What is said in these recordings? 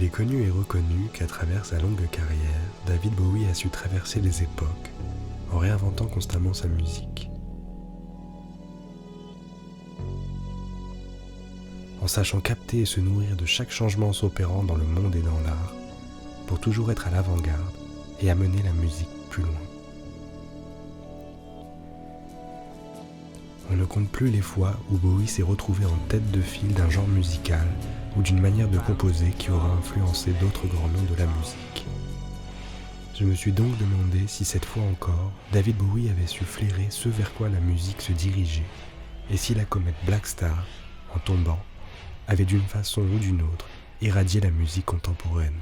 Il est connu et reconnu qu'à travers sa longue carrière, David Bowie a su traverser les époques en réinventant constamment sa musique. En sachant capter et se nourrir de chaque changement s'opérant dans le monde et dans l'art, pour toujours être à l'avant-garde et amener la musique plus loin. On ne compte plus les fois où Bowie s'est retrouvé en tête de file d'un genre musical ou d'une manière de composer qui aura influencé d'autres grands noms de la musique. Je me suis donc demandé si cette fois encore, David Bowie avait su flairer ce vers quoi la musique se dirigeait, et si la comète Black Star, en tombant, avait d'une façon ou d'une autre irradié la musique contemporaine.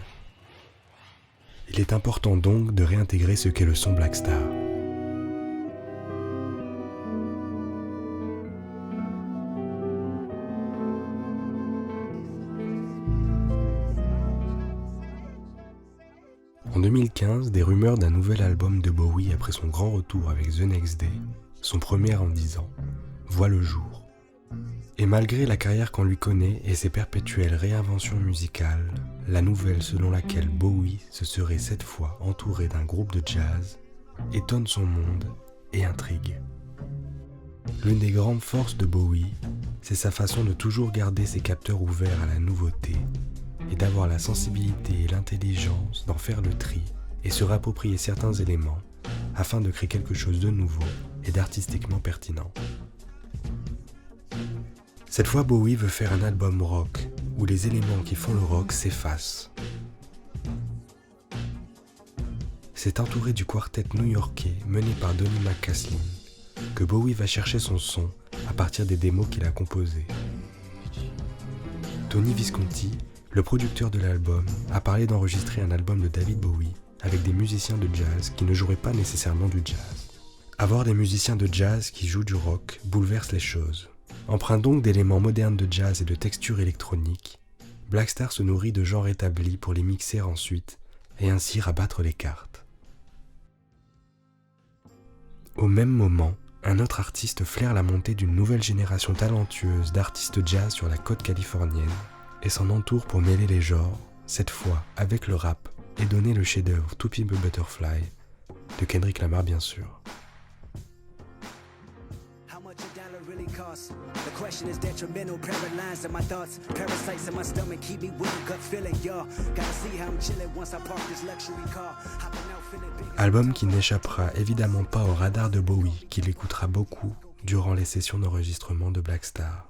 Il est important donc de réintégrer ce qu'est le son Black Star. En 2015, des rumeurs d'un nouvel album de Bowie après son grand retour avec The Next Day, son premier en 10 ans, voient le jour. Et malgré la carrière qu'on lui connaît et ses perpétuelles réinventions musicales, la nouvelle selon laquelle Bowie se serait cette fois entouré d'un groupe de jazz étonne son monde et intrigue. L'une des grandes forces de Bowie, c'est sa façon de toujours garder ses capteurs ouverts à la nouveauté et d'avoir la sensibilité et l'intelligence d'en faire le tri et se réapproprier certains éléments afin de créer quelque chose de nouveau et d'artistiquement pertinent. Cette fois, Bowie veut faire un album rock où les éléments qui font le rock s'effacent. C'est entouré du quartet new-yorkais mené par Donny McCaslin que Bowie va chercher son son à partir des démos qu'il a composées. Tony Visconti, le producteur de l'album, a parlé d'enregistrer un album de David Bowie avec des musiciens de jazz qui ne joueraient pas nécessairement du jazz. Avoir des musiciens de jazz qui jouent du rock bouleverse les choses. Empreint donc d'éléments modernes de jazz et de textures électroniques, Black Star se nourrit de genres établis pour les mixer ensuite et ainsi rabattre les cartes. Au même moment, un autre artiste flaire la montée d'une nouvelle génération talentueuse d'artistes jazz sur la côte californienne et s'en entoure pour mêler les genres, cette fois avec le rap, et donner le chef-d'œuvre To Pimp a Butterfly de Kendrick Lamar bien sûr. The question is detrimental, paralyzed in my thoughts, parasites in my stomach, keep me with a gut feeling, y'all. Gotta see how I'm chilling once I park this luxury car. Hopping out feeling big. Album qui n'échappera évidemment pas au radar de Bowie, qu'il écoutera beaucoup durant les sessions d'enregistrement de Black Star.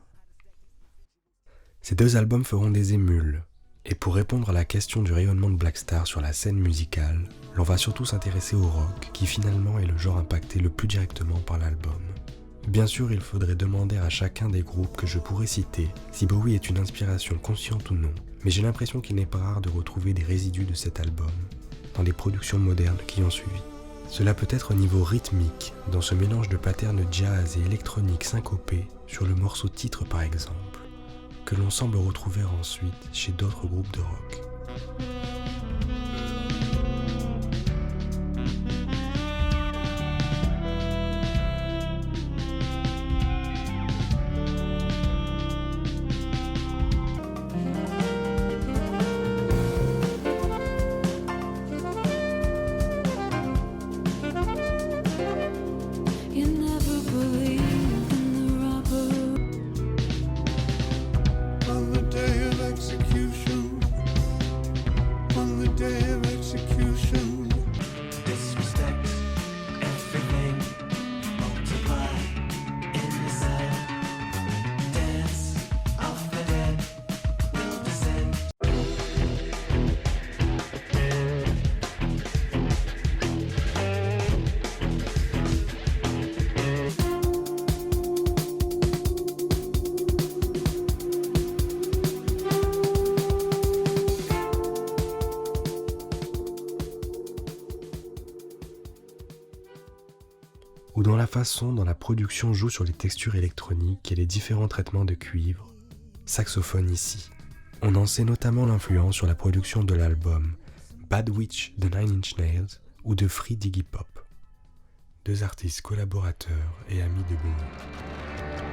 Ces deux albums feront des émules, et pour répondre à la question du rayonnement de Black Star sur la scène musicale, l'on va surtout s'intéresser au rock, qui finalement est le genre impacté le plus directement par l'album. Bien sûr, il faudrait demander à chacun des groupes que je pourrais citer si Bowie est une inspiration consciente ou non, mais j'ai l'impression qu'il n'est pas rare de retrouver des résidus de cet album dans les productions modernes qui ont suivi. Cela peut être au niveau rythmique, dans ce mélange de patterns jazz et électronique syncopés sur le morceau titre par exemple, que l'on semble retrouver ensuite chez d'autres groupes de rock. Ou dans la façon dont la production joue sur les textures électroniques et les différents traitements de cuivre, saxophone ici. On en sait notamment l'influence sur la production de l'album Bad Witch de Nine Inch Nails ou de Free Diggy Pop, deux artistes collaborateurs et amis de Bowie.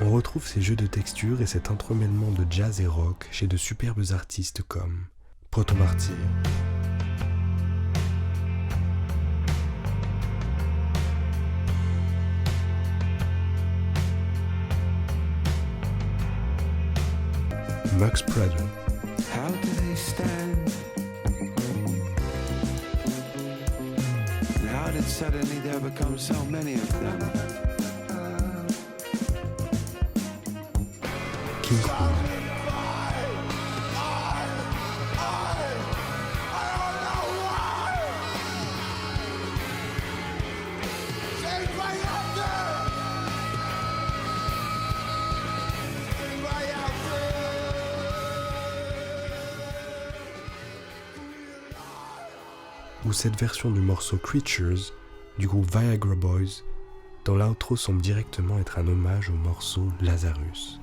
On retrouve ces jeux de textures et cet entremêlement de jazz et rock chez de superbes artistes comme Proto Martyr, Mux Prado, How do they stand? And how did suddenly there become so many of them? King Kong, ou cette version du morceau Creatures du groupe Viagra Boys, dont l'outro semble directement être un hommage au morceau Lazarus.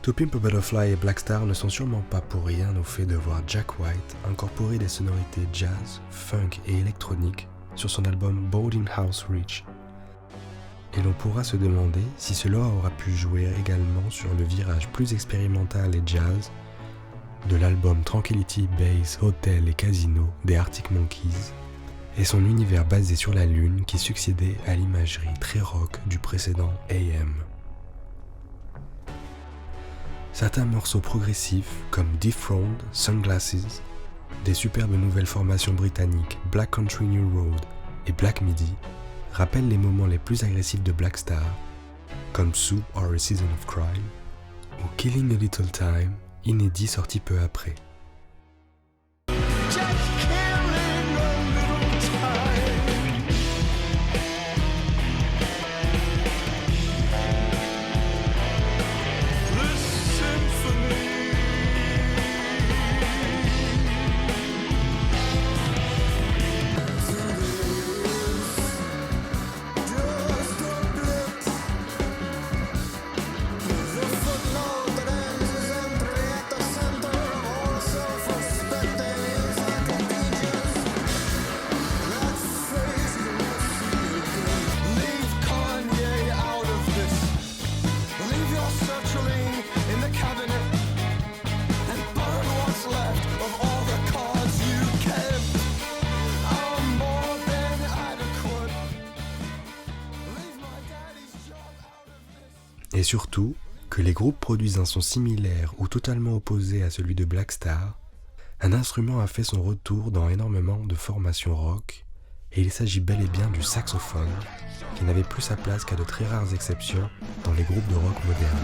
To Pimp a Butterfly et Black Star ne sont sûrement pas pour rien au fait de voir Jack White incorporer des sonorités jazz, funk et électronique sur son album Boarding House Reach. Et l'on pourra se demander si cela aura pu jouer également sur le virage plus expérimental et jazz de l'album Tranquility Base Hotel et Casino des Arctic Monkeys et son univers basé sur la lune qui succédait à l'imagerie très rock du précédent AM. Certains morceaux progressifs comme Dethroned, Sunglasses, des superbes nouvelles formations britanniques Black Country New Road et Black Midi rappellent les moments les plus agressifs de Black Star, comme Soup or a Season of Crime ou Killing a Little Time, inédit sorti peu après. Et surtout, que les groupes produisent un son similaire ou totalement opposé à celui de Black Star, un instrument a fait son retour dans énormément de formations rock, et il s'agit bel et bien du saxophone, qui n'avait plus sa place qu'à de très rares exceptions dans les groupes de rock modernes.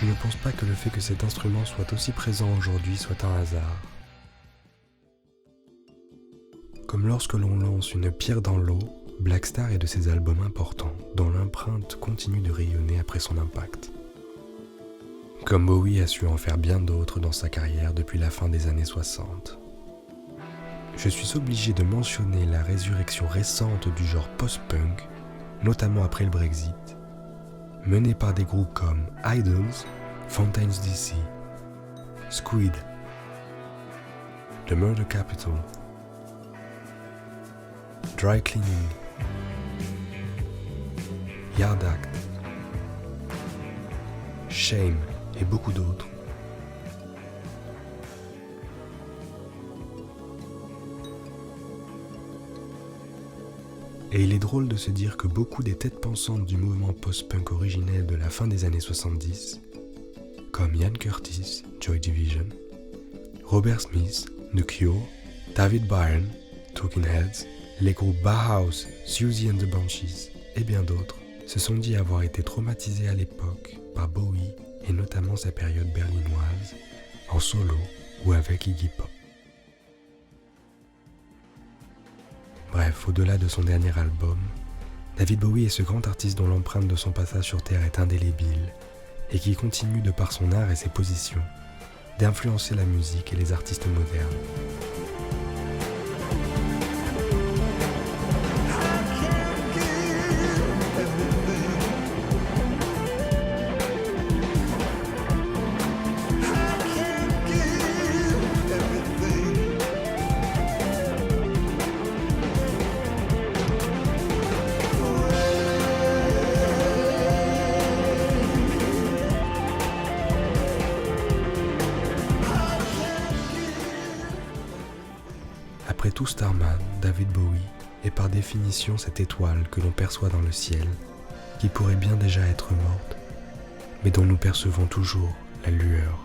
Je ne pense pas que le fait que cet instrument soit aussi présent aujourd'hui soit un hasard. Comme lorsque l'on lance une pierre dans l'eau, Black Star est de ces albums importants, dont l'empreinte continue de rayonner après son impact. Comme Bowie a su en faire bien d'autres dans sa carrière depuis la fin des années 60. je suis obligé de mentionner la résurrection récente du genre post-punk, notamment après le Brexit, menée par des groupes comme Idols, Fountains DC, Squid, The Murder Capital, Dry Cleaning, Yard Act, Shame et beaucoup d'autres. Et il est drôle de se dire que beaucoup des têtes pensantes du mouvement post-punk originel de la fin des années 70, comme Ian Curtis, Joy Division, Robert Smith, The Cure, David Byrne, Talking Heads, les groupes Bauhaus, Siouxsie and the Banshees et bien d'autres, se sont dit avoir été traumatisés à l'époque par Bowie et notamment sa période berlinoise, en solo ou avec Iggy Pop. Bref, au-delà de son dernier album, David Bowie est ce grand artiste dont l'empreinte de son passage sur Terre est indélébile et qui continue, de par son art et ses positions, d'influencer la musique et les artistes modernes. Après tout Starman, David Bowie est par définition cette étoile que l'on perçoit dans le ciel, qui pourrait bien déjà être morte, mais dont nous percevons toujours la lueur.